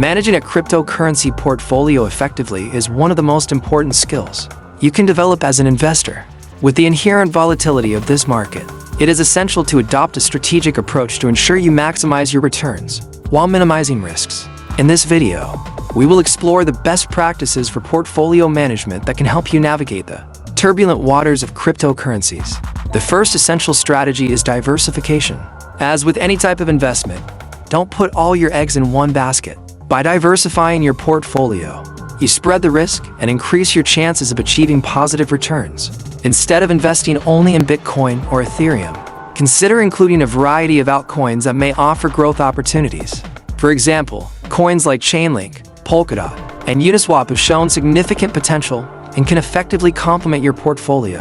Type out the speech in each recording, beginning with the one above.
Managing a cryptocurrency portfolio effectively is one of the most important skills you can develop as an investor. With the inherent volatility of this market, it is essential to adopt a strategic approach to ensure you maximize your returns while minimizing risks. In this video, we will explore the best practices for portfolio management that can help you navigate the turbulent waters of cryptocurrencies. The first essential strategy is diversification. As with any type of investment, don't put all your eggs in one basket. By diversifying your portfolio, you spread the risk and increase your chances of achieving positive returns. Instead of investing only in Bitcoin or Ethereum, consider including a variety of altcoins that may offer growth opportunities. For example, coins like Chainlink, Polkadot, and Uniswap have shown significant potential and can effectively complement your portfolio.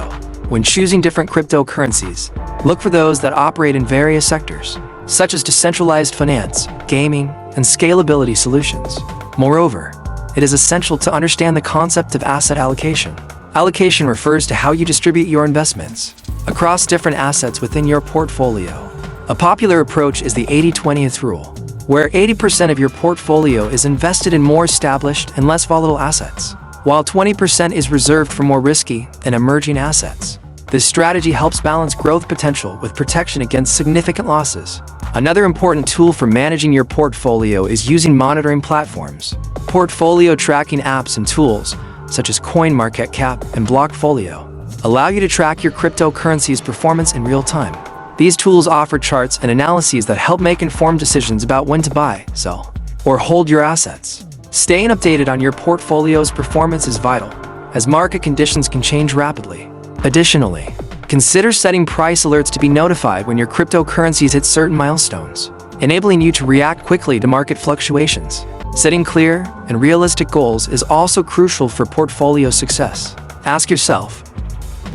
When choosing different cryptocurrencies, look for those that operate in various sectors, such as decentralized finance, gaming, and scalability solutions. Moreover, it is essential to understand the concept of asset allocation. Allocation refers to how you distribute your investments across different assets within your portfolio. A popular approach is the 80-20 rule, where 80% of your portfolio is invested in more established and less volatile assets, while 20% is reserved for more risky and emerging assets. This strategy helps balance growth potential with protection against significant losses. Another important tool for managing your portfolio is using monitoring platforms. Portfolio tracking apps and tools, such as CoinMarketCap and Blockfolio, allow you to track your cryptocurrency's performance in real time. These tools offer charts and analyses that help make informed decisions about when to buy, sell, or hold your assets. Staying updated on your portfolio's performance is vital, as market conditions can change rapidly. Additionally, consider setting price alerts to be notified when your cryptocurrencies hit certain milestones, enabling you to react quickly to market fluctuations. Setting clear and realistic goals is also crucial for portfolio success. Ask yourself,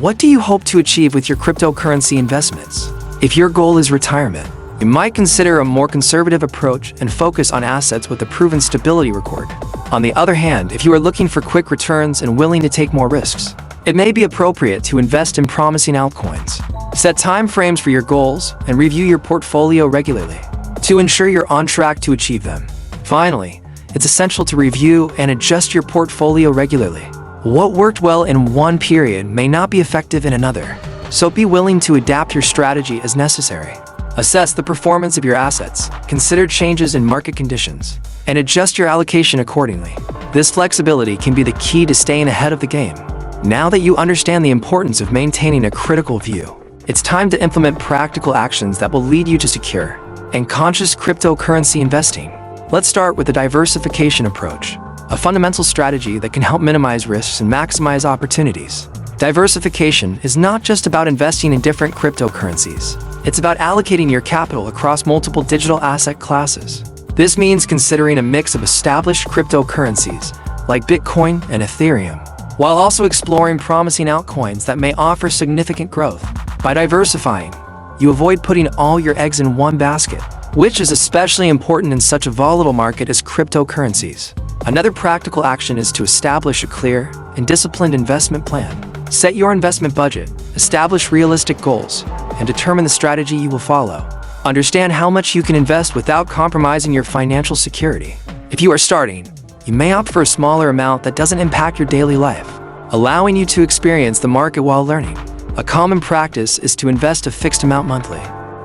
what do you hope to achieve with your cryptocurrency investments? If your goal is retirement, you might consider a more conservative approach and focus on assets with a proven stability record. On the other hand, if you are looking for quick returns and willing to take more risks, it may be appropriate to invest in promising altcoins. Set time frames for your goals and review your portfolio regularly to ensure you're on track to achieve them. Finally, it's essential to review and adjust your portfolio regularly. What worked well in one period may not be effective in another, so be willing to adapt your strategy as necessary. Assess the performance of your assets, consider changes in market conditions, and adjust your allocation accordingly. This flexibility can be the key to staying ahead of the game. Now that you understand the importance of maintaining a critical view, it's time to implement practical actions that will lead you to secure and conscious cryptocurrency investing. Let's start with the diversification approach, a fundamental strategy that can help minimize risks and maximize opportunities. Diversification is not just about investing in different cryptocurrencies. It's about allocating your capital across multiple digital asset classes. This means considering a mix of established cryptocurrencies like Bitcoin and Ethereum, while also exploring promising altcoins that may offer significant growth. By diversifying, you avoid putting all your eggs in one basket, which is especially important in such a volatile market as cryptocurrencies. Another practical action is to establish a clear and disciplined investment plan. Set your investment budget, establish realistic goals, and determine the strategy you will follow. Understand how much you can invest without compromising your financial security. If you are starting, you may opt for a smaller amount that doesn't impact your daily life, allowing you to experience the market while learning. A common practice is to invest a fixed amount monthly,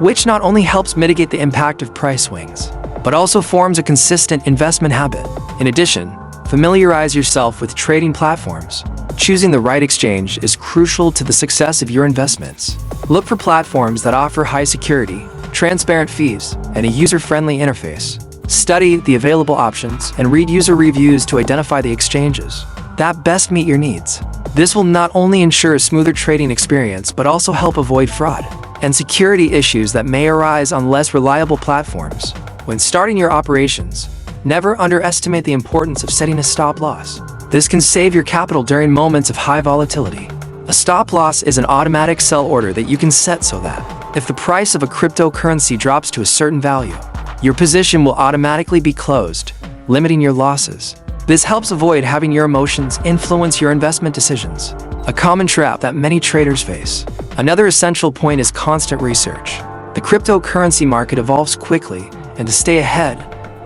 which not only helps mitigate the impact of price swings, but also forms a consistent investment habit. In addition, familiarize yourself with trading platforms. Choosing the right exchange is crucial to the success of your investments. Look for platforms that offer high security, transparent fees, and a user-friendly interface. Study the available options and read user reviews to identify the exchanges that best meet your needs. This will not only ensure a smoother trading experience but also help avoid fraud and security issues that may arise on less reliable platforms. When starting your operations, never underestimate the importance of setting a stop loss. This can save your capital during moments of high volatility. A stop loss is an automatic sell order that you can set so that, if the price of a cryptocurrency drops to a certain value, your position will automatically be closed, limiting your losses. This helps avoid having your emotions influence your investment decisions, a common trap that many traders face. Another essential point is constant research. The cryptocurrency market evolves quickly, and to stay ahead,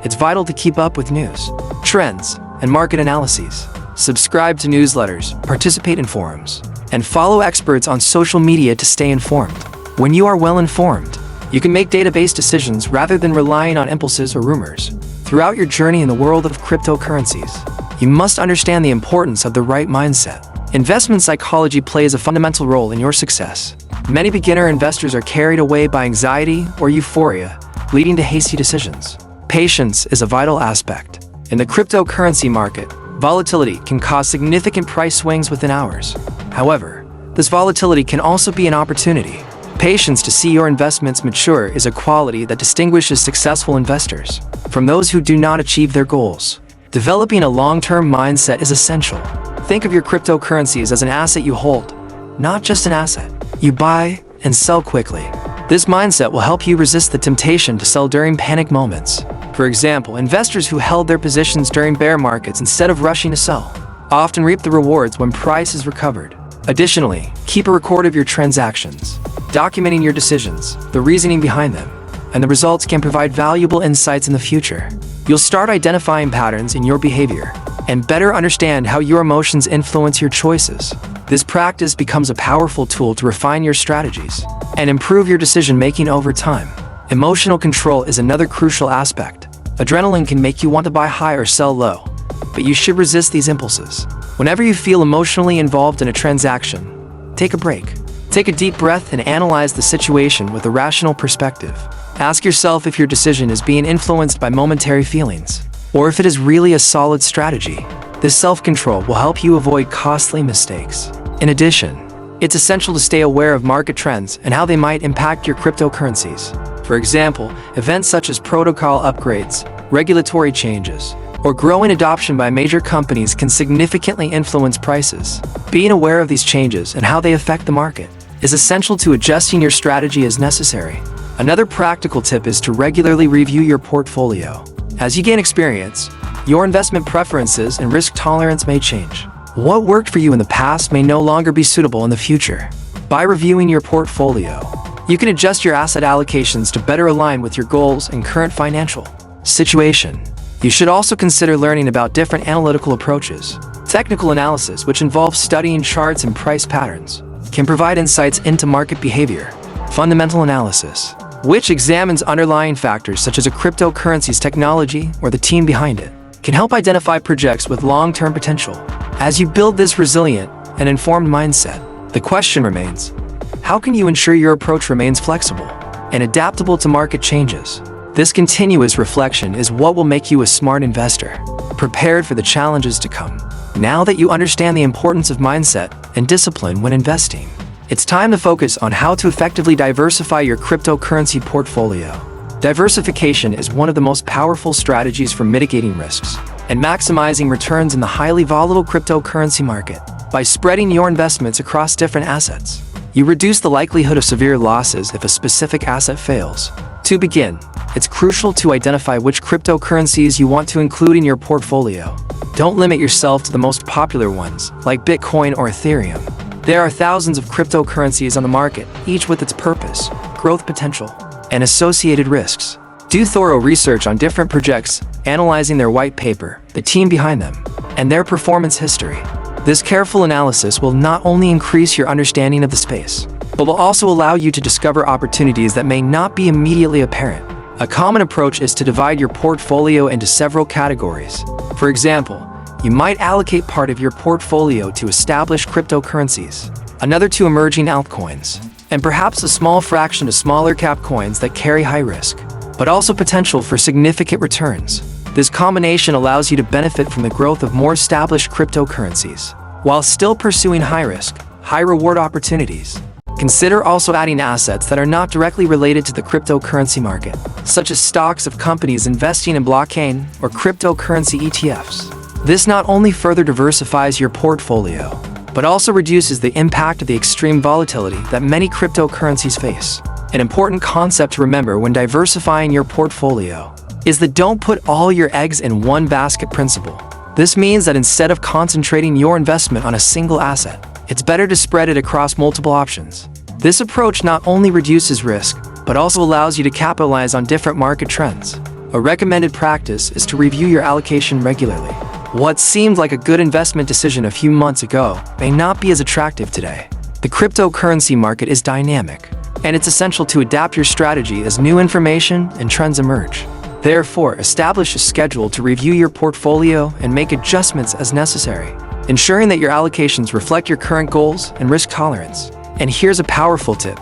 It's vital to keep up with news, trends, and market analyses. Subscribe to newsletters, participate in forums, and follow experts on social media to stay informed. When you are well informed, you can make database decisions rather than relying on impulses or rumors. Throughout your journey in the world of cryptocurrencies, you must understand the importance of the right mindset. Investment psychology plays a fundamental role in your success. Many beginner investors are carried away by anxiety or euphoria, leading to hasty decisions. Patience is a vital aspect. In the cryptocurrency market, volatility can cause significant price swings within hours. However, this volatility can also be an opportunity. Patience to see your investments mature is a quality that distinguishes successful investors from those who do not achieve their goals. Developing a long-term mindset is essential. Think of your cryptocurrencies as an asset you hold, not just an asset you buy and sell quickly. This mindset will help you resist the temptation to sell during panic moments. For example, investors who held their positions during bear markets instead of rushing to sell often reap the rewards when price is recovered. Additionally, keep a record of your transactions, documenting your decisions, the reasoning behind them, and the results can provide valuable insights in the future. You'll start identifying patterns in your behavior and better understand how your emotions influence your choices. This practice becomes a powerful tool to refine your strategies and improve your decision-making over time. Emotional control is another crucial aspect. Adrenaline can make you want to buy high or sell low, but you should resist these impulses. Whenever you feel emotionally involved in a transaction, take a break. Take a deep breath and analyze the situation with a rational perspective. Ask yourself if your decision is being influenced by momentary feelings, or if it is really a solid strategy. This self-control will help you avoid costly mistakes. In addition, it's essential to stay aware of market trends and how they might impact your cryptocurrencies. For example, events such as protocol upgrades, regulatory changes, or growing adoption by major companies can significantly influence prices. Being aware of these changes and how they affect the market is essential to adjusting your strategy as necessary. Another practical tip is to regularly review your portfolio. As you gain experience, your investment preferences and risk tolerance may change. What worked for you in the past may no longer be suitable in the future. By reviewing your portfolio, you can adjust your asset allocations to better align with your goals and current financial situation. You should also consider learning about different analytical approaches. Technical analysis, which involves studying charts and price patterns, can provide insights into market behavior. Fundamental analysis, which examines underlying factors such as a cryptocurrency's technology or the team behind it, can help identify projects with long-term potential. As you build this resilient and informed mindset, the question remains, how can you ensure your approach remains flexible and adaptable to market changes? This continuous reflection is what will make you a smart investor, prepared for the challenges to come. Now that you understand the importance of mindset and discipline when investing, it's time to focus on how to effectively diversify your cryptocurrency portfolio. Diversification is one of the most powerful strategies for mitigating risks and maximizing returns in the highly volatile cryptocurrency market. By spreading your investments across different assets, you reduce the likelihood of severe losses if a specific asset fails. To begin, it's crucial to identify which cryptocurrencies you want to include in your portfolio. Don't limit yourself to the most popular ones, like Bitcoin or Ethereum. There are thousands of cryptocurrencies on the market, each with its purpose, growth potential, and associated risks. Do thorough research on different projects, analyzing their white paper, the team behind them, and their performance history. This careful analysis will not only increase your understanding of the space, but will also allow you to discover opportunities that may not be immediately apparent. A common approach is to divide your portfolio into several categories. For example, you might allocate part of your portfolio to established cryptocurrencies, another to emerging altcoins, and perhaps a small fraction to smaller cap coins that carry high risk, but also potential for significant returns. This combination allows you to benefit from the growth of more established cryptocurrencies, while still pursuing high-risk, high-reward opportunities. Consider also adding assets that are not directly related to the cryptocurrency market, such as stocks of companies investing in blockchain or cryptocurrency ETFs. This not only further diversifies your portfolio, but also reduces the impact of the extreme volatility that many cryptocurrencies face. An important concept to remember when diversifying your portfolio is the don't put all your eggs in one basket principle. This means that instead of concentrating your investment on a single asset, it's better to spread it across multiple options. This approach not only reduces risk, but also allows you to capitalize on different market trends. A recommended practice is to review your allocation regularly. What seemed like a good investment decision a few months ago may not be as attractive today. The cryptocurrency market is dynamic, and it's essential to adapt your strategy as new information and trends emerge. Therefore, establish a schedule to review your portfolio and make adjustments as necessary, ensuring that your allocations reflect your current goals and risk tolerance. And here's a powerful tip.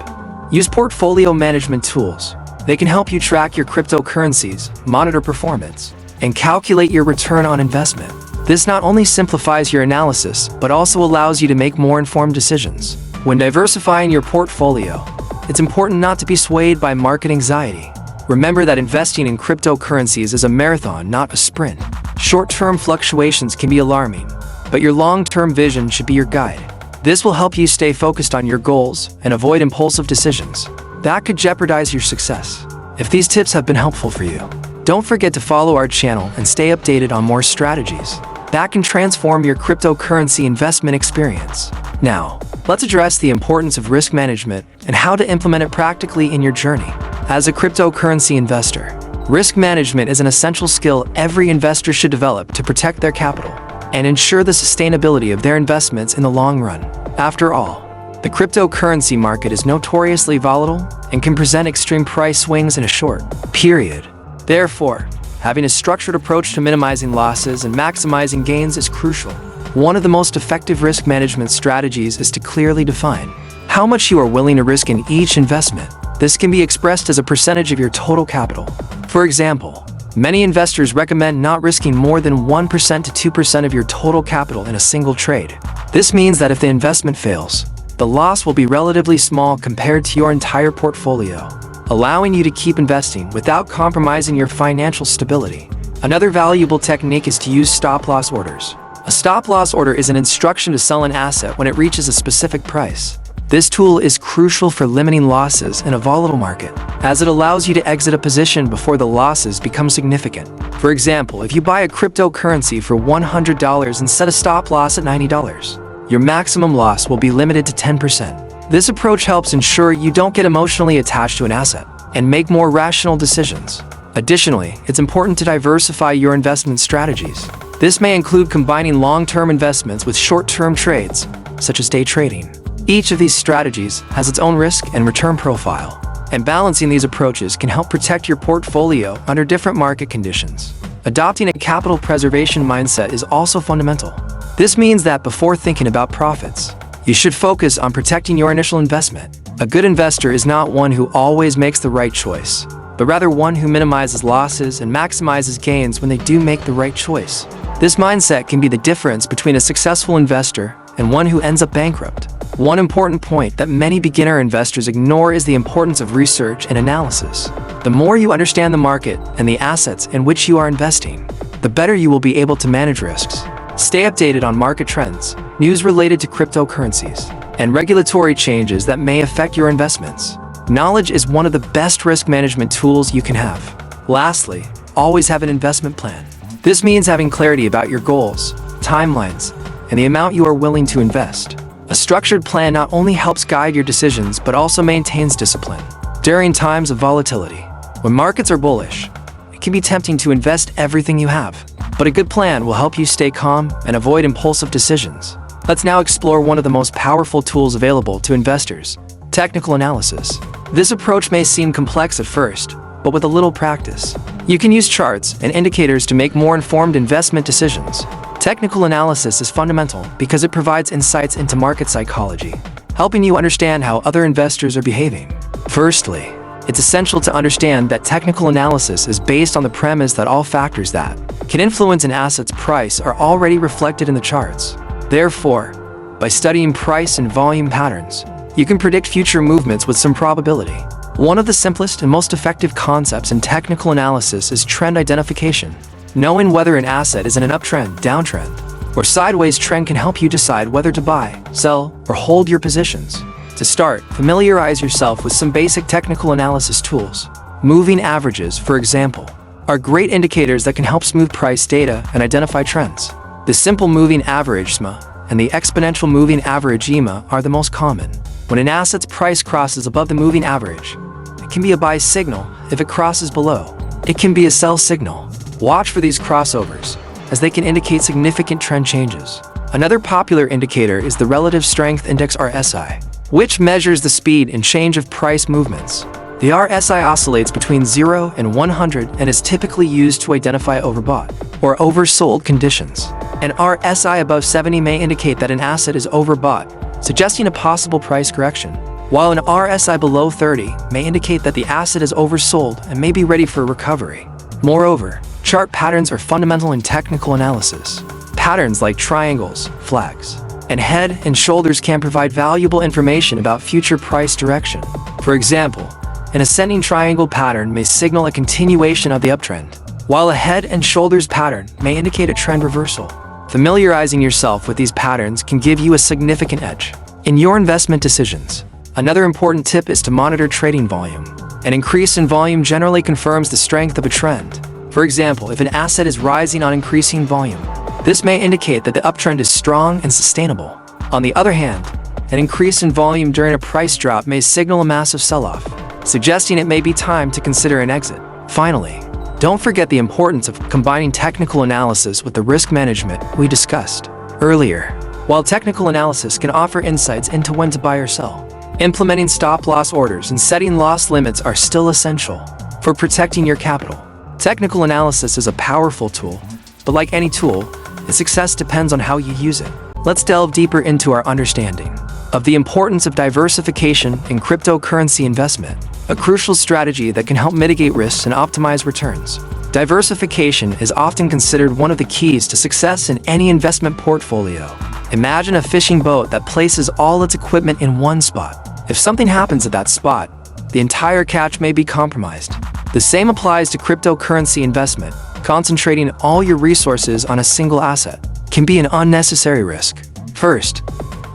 Use portfolio management tools. They can help you track your cryptocurrencies, monitor performance, and calculate your return on investment. This not only simplifies your analysis, but also allows you to make more informed decisions. When diversifying your portfolio, it's important not to be swayed by market anxiety. Remember that investing in cryptocurrencies is a marathon, not a sprint. Short-term fluctuations can be alarming, but your long-term vision should be your guide. This will help you stay focused on your goals and avoid impulsive decisions that could jeopardize your success. If these tips have been helpful for you, don't forget to follow our channel and stay updated on more strategies that can transform your cryptocurrency investment experience. Now, let's address the importance of risk management and how to implement it practically in your journey. As a cryptocurrency investor, risk management is an essential skill every investor should develop to protect their capital and ensure the sustainability of their investments in the long run. After all, the cryptocurrency market is notoriously volatile and can present extreme price swings in a short period. Therefore, having a structured approach to minimizing losses and maximizing gains is crucial. One of the most effective risk management strategies is to clearly define how much you are willing to risk in each investment. This can be expressed as a percentage of your total capital. For example, many investors recommend not risking more than 1% to 2% of your total capital in a single trade. This means that if the investment fails, the loss will be relatively small compared to your entire portfolio, allowing you to keep investing without compromising your financial stability. Another valuable technique is to use stop-loss orders. A stop-loss order is an instruction to sell an asset when it reaches a specific price. This tool is crucial for limiting losses in a volatile market, as it allows you to exit a position before the losses become significant. For example, if you buy a cryptocurrency for $100 and set a stop loss at $90, your maximum loss will be limited to 10%. This approach helps ensure you don't get emotionally attached to an asset and make more rational decisions. Additionally, it's important to diversify your investment strategies. This may include combining long-term investments with short-term trades, such as day trading. Each of these strategies has its own risk and return profile, and balancing these approaches can help protect your portfolio under different market conditions. Adopting a capital preservation mindset is also fundamental. This means that before thinking about profits, you should focus on protecting your initial investment. A good investor is not one who always makes the right choice, but rather one who minimizes losses and maximizes gains when they do make the right choice. This mindset can be the difference between a successful investor and one who ends up bankrupt. One important point that many beginner investors ignore is the importance of research and analysis. The more you understand the market and the assets in which you are investing, the better you will be able to manage risks. Stay updated on market trends, news related to cryptocurrencies, and regulatory changes that may affect your investments. Knowledge is one of the best risk management tools you can have. Lastly, always have an investment plan. This means having clarity about your goals, timelines, and the amount you are willing to invest. A structured plan not only helps guide your decisions, but also maintains discipline. During times of volatility, when markets are bullish, it can be tempting to invest everything you have. But a good plan will help you stay calm and avoid impulsive decisions. Let's now explore one of the most powerful tools available to investors: technical analysis. This approach may seem complex at first, but with a little practice, you can use charts and indicators to make more informed investment decisions. Technical analysis is fundamental because it provides insights into market psychology, helping you understand how other investors are behaving. Firstly, it's essential to understand that technical analysis is based on the premise that all factors that can influence an asset's price are already reflected in the charts. Therefore, by studying price and volume patterns, you can predict future movements with some probability. One of the simplest and most effective concepts in technical analysis is trend identification. Knowing whether an asset is in an uptrend, downtrend, or sideways trend can help you decide whether to buy, sell, or hold your positions. To start, familiarize yourself with some basic technical analysis tools. Moving averages, for example, are great indicators that can help smooth price data and identify trends. The simple moving average SMA and the exponential moving average EMA are the most common. When an asset's price crosses above the moving average, it can be a buy signal. If it crosses below, it can be a sell signal. Watch for these crossovers, as they can indicate significant trend changes. Another popular indicator is the Relative Strength Index RSI, which measures the speed and change of price movements. The RSI oscillates between 0 and 100 and is typically used to identify overbought or oversold conditions. An RSI above 70 may indicate that an asset is overbought, suggesting a possible price correction, while an RSI below 30 may indicate that the asset is oversold and may be ready for recovery. Moreover, chart patterns are fundamental in technical analysis. Patterns like triangles, flags, and head and shoulders can provide valuable information about future price direction. For example, an ascending triangle pattern may signal a continuation of the uptrend, while a head and shoulders pattern may indicate a trend reversal. Familiarizing yourself with these patterns can give you a significant edge in your investment decisions. Another important tip is to monitor trading volume. An increase in volume generally confirms the strength of a trend. For example, if an asset is rising on increasing volume, this may indicate that the uptrend is strong and sustainable. On the other hand, an increase in volume during a price drop may signal a massive sell-off, suggesting it may be time to consider an exit. Finally, don't forget the importance of combining technical analysis with the risk management we discussed earlier. While technical analysis can offer insights into when to buy or sell, implementing stop-loss orders and setting loss limits are still essential for protecting your capital. Technical analysis is a powerful tool, but like any tool, its success depends on how you use it. Let's delve deeper into our understanding of the importance of diversification in cryptocurrency investment, a crucial strategy that can help mitigate risks and optimize returns. Diversification is often considered one of the keys to success in any investment portfolio. Imagine a fishing boat that places all its equipment in one spot. If something happens at that spot, the entire catch may be compromised. The same applies to cryptocurrency investment. Concentrating all your resources on a single asset can be an unnecessary risk. First,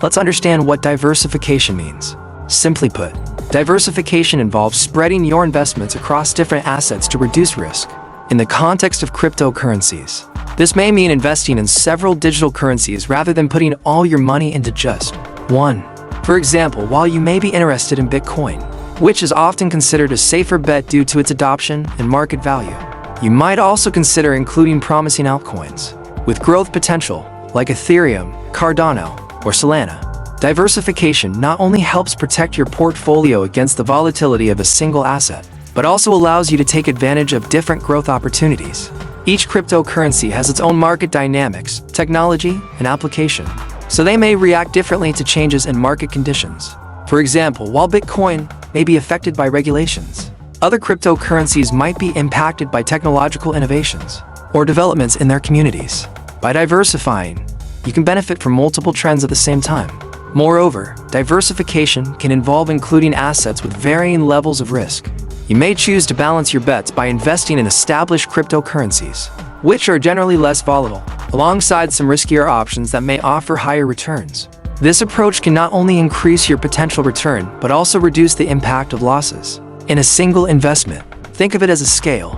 let's understand what diversification means. Simply put, diversification involves spreading your investments across different assets to reduce risk. In the context of cryptocurrencies, this may mean investing in several digital currencies rather than putting all your money into just one. For example, while you may be interested in Bitcoin, which is often considered a safer bet due to its adoption and market value, you might also consider including promising altcoins with growth potential like Ethereum, Cardano, or Solana. Diversification not only helps protect your portfolio against the volatility of a single asset, but also allows you to take advantage of different growth opportunities. Each cryptocurrency has its own market dynamics, technology, and application, so they may react differently to changes in market conditions. For example, while Bitcoin may be affected by regulations, other cryptocurrencies might be impacted by technological innovations or developments in their communities. By diversifying, you can benefit from multiple trends at the same time. Moreover, diversification can involve including assets with varying levels of risk. You may choose to balance your bets by investing in established cryptocurrencies, which are generally less volatile, alongside some riskier options that may offer higher returns. This approach can not only increase your potential return, but also reduce the impact of losses. In a single investment, think of it as a scale.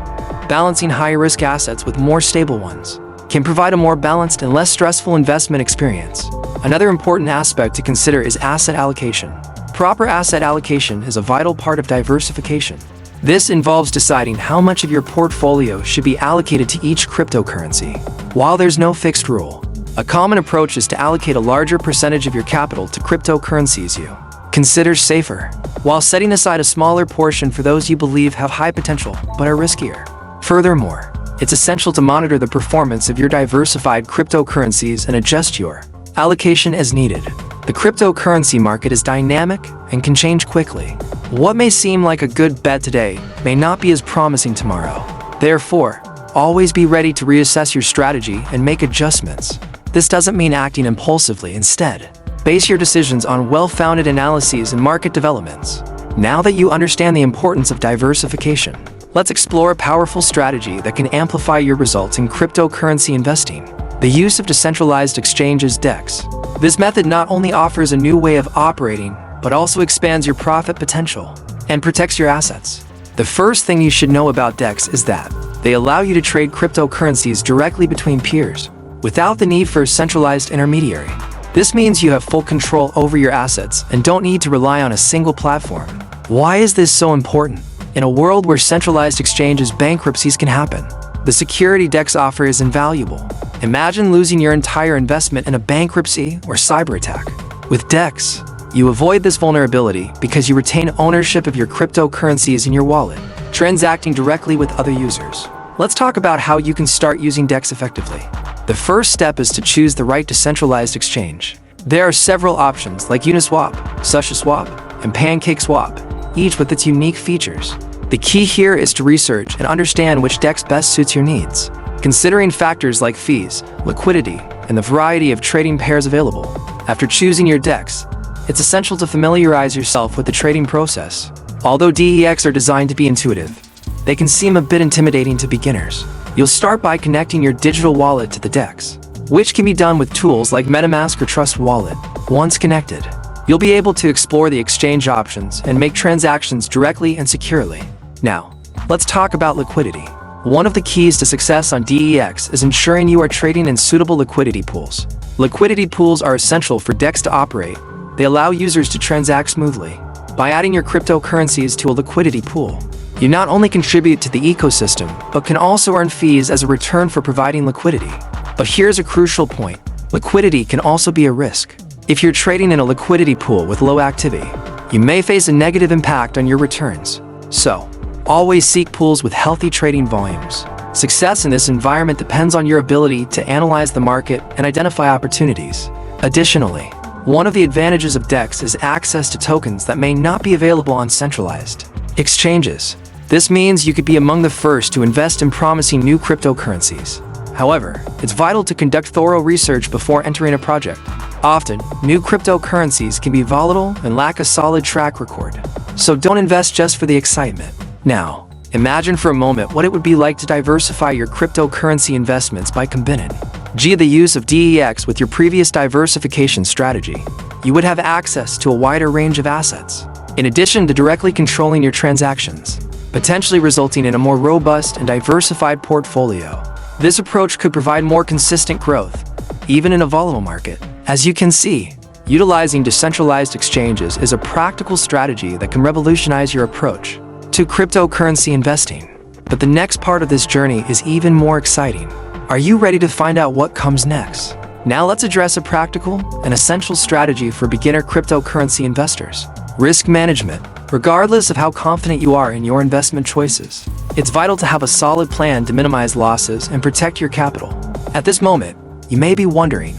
Balancing high-risk assets with more stable ones can provide a more balanced and less stressful investment experience. Another important aspect to consider is asset allocation. Proper asset allocation is a vital part of diversification. This involves deciding how much of your portfolio should be allocated to each cryptocurrency. While there's no fixed rule, a common approach is to allocate a larger percentage of your capital to cryptocurrencies you consider safer, while setting aside a smaller portion for those you believe have high potential but are riskier. Furthermore, it's essential to monitor the performance of your diversified cryptocurrencies and adjust your allocation as needed. The cryptocurrency market is dynamic and can change quickly. What may seem like a good bet today may not be as promising tomorrow. Therefore, always be ready to reassess your strategy and make adjustments. This doesn't mean acting impulsively. Instead, base your decisions on well-founded analyses and market developments. Now that you understand the importance of diversification, let's explore a powerful strategy that can amplify your results in cryptocurrency investing. The use of decentralized exchanges (DEX). This method not only offers a new way of operating, but also expands your profit potential and protects your assets. The first thing you should know about DEX is that they allow you to trade cryptocurrencies directly between peers, without the need for a centralized intermediary. This means you have full control over your assets and don't need to rely on a single platform. Why is this so important? In a world where centralized exchanges bankruptcies can happen, the security DEX offer is invaluable. Imagine losing your entire investment in a bankruptcy or cyber attack. With DEX, you avoid this vulnerability because you retain ownership of your cryptocurrencies in your wallet, transacting directly with other users. Let's talk about how you can start using DEX effectively. The first step is to choose the right decentralized exchange. There are several options like Uniswap, SushiSwap, and PancakeSwap, each with its unique features. The key here is to research and understand which DEX best suits your needs, considering factors like fees, liquidity, and the variety of trading pairs available. After choosing your DEX, it's essential to familiarize yourself with the trading process. Although DEX are designed to be intuitive, they can seem a bit intimidating to beginners. You'll start by connecting your digital wallet to the DEX, which can be done with tools like MetaMask or Trust Wallet. Once connected, you'll be able to explore the exchange options and make transactions directly and securely. Now, let's talk about liquidity. One of the keys to success on DEX is ensuring you are trading in suitable liquidity pools. Liquidity pools are essential for DEX to operate. They allow users to transact smoothly. By adding your cryptocurrencies to a liquidity pool, you not only contribute to the ecosystem, but can also earn fees as a return for providing liquidity. But here's a crucial point. Liquidity can also be a risk. If you're trading in a liquidity pool with low activity, you may face a negative impact on your returns. So, always seek pools with healthy trading volumes. Success in this environment depends on your ability to analyze the market and identify opportunities. Additionally, one of the advantages of DEX is access to tokens that may not be available on centralized exchanges. This means you could be among the first to invest in promising new cryptocurrencies. However, it's vital to conduct thorough research before entering a project. Often, new cryptocurrencies can be volatile and lack a solid track record. So don't invest just for the excitement. Now, imagine for a moment what it would be like to diversify your cryptocurrency investments by combining the use of DEX with your previous diversification strategy. You would have access to a wider range of assets, in addition to directly controlling your transactions, potentially resulting in a more robust and diversified portfolio. This approach could provide more consistent growth, even in a volatile market. As you can see, utilizing decentralized exchanges is a practical strategy that can revolutionize your approach to cryptocurrency investing. But the next part of this journey is even more exciting. Are you ready to find out what comes next? Now let's address a practical and essential strategy for beginner cryptocurrency investors: risk management. Regardless of how confident you are in your investment choices, it's vital to have a solid plan to minimize losses and protect your capital. At this moment, you may be wondering,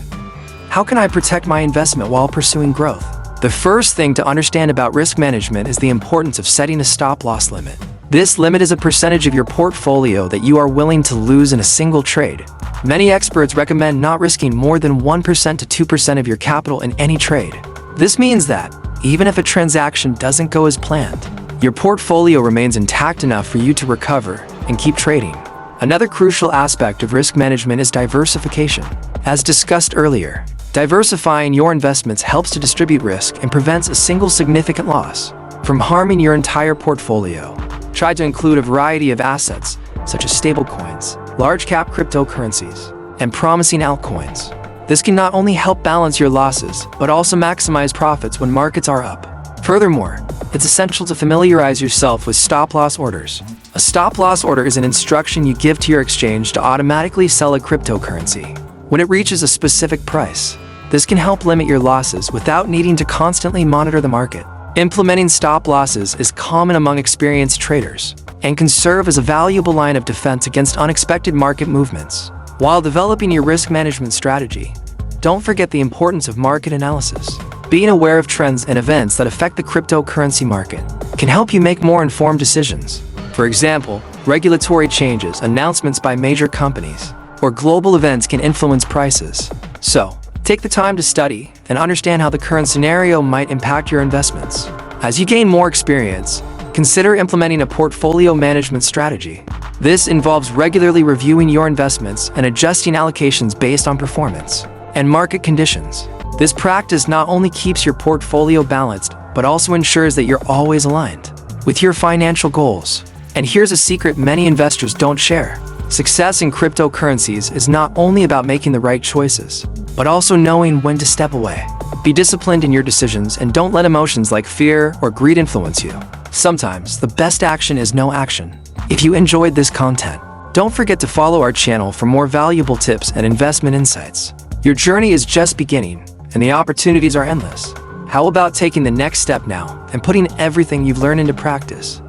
how can I protect my investment while pursuing growth? The first thing to understand about risk management is the importance of setting a stop-loss limit. This limit is a percentage of your portfolio that you are willing to lose in a single trade. Many experts recommend not risking more than 1% to 2% of your capital in any trade. This means that, even if a transaction doesn't go as planned, your portfolio remains intact enough for you to recover and keep trading. Another crucial aspect of risk management is diversification. As discussed earlier, diversifying your investments helps to distribute risk and prevents a single significant loss from harming your entire portfolio. Try to include a variety of assets, such as stablecoins, large-cap cryptocurrencies, and promising altcoins. This can not only help balance your losses, but also maximize profits when markets are up. Furthermore, it's essential to familiarize yourself with stop-loss orders. A stop-loss order is an instruction you give to your exchange to automatically sell a cryptocurrency when it reaches a specific price. This can help limit your losses without needing to constantly monitor the market. Implementing stop losses is common among experienced traders and can serve as a valuable line of defense against unexpected market movements. While developing your risk management strategy, don't forget the importance of market analysis. Being aware of trends and events that affect the cryptocurrency market can help you make more informed decisions. For example, regulatory changes, announcements by major companies, or global events can influence prices. So, take the time to study and understand how the current scenario might impact your investments. As you gain more experience, consider implementing a portfolio management strategy. This involves regularly reviewing your investments and adjusting allocations based on performance and market conditions. This practice not only keeps your portfolio balanced, but also ensures that you're always aligned with your financial goals. And here's a secret many investors don't share. Success in cryptocurrencies is not only about making the right choices, but also knowing when to step away. Be disciplined in your decisions and don't let emotions like fear or greed influence you. Sometimes, the best action is no action. If you enjoyed this content, don't forget to follow our channel for more valuable tips and investment insights. Your journey is just beginning, and the opportunities are endless. How about taking the next step now and putting everything you've learned into practice?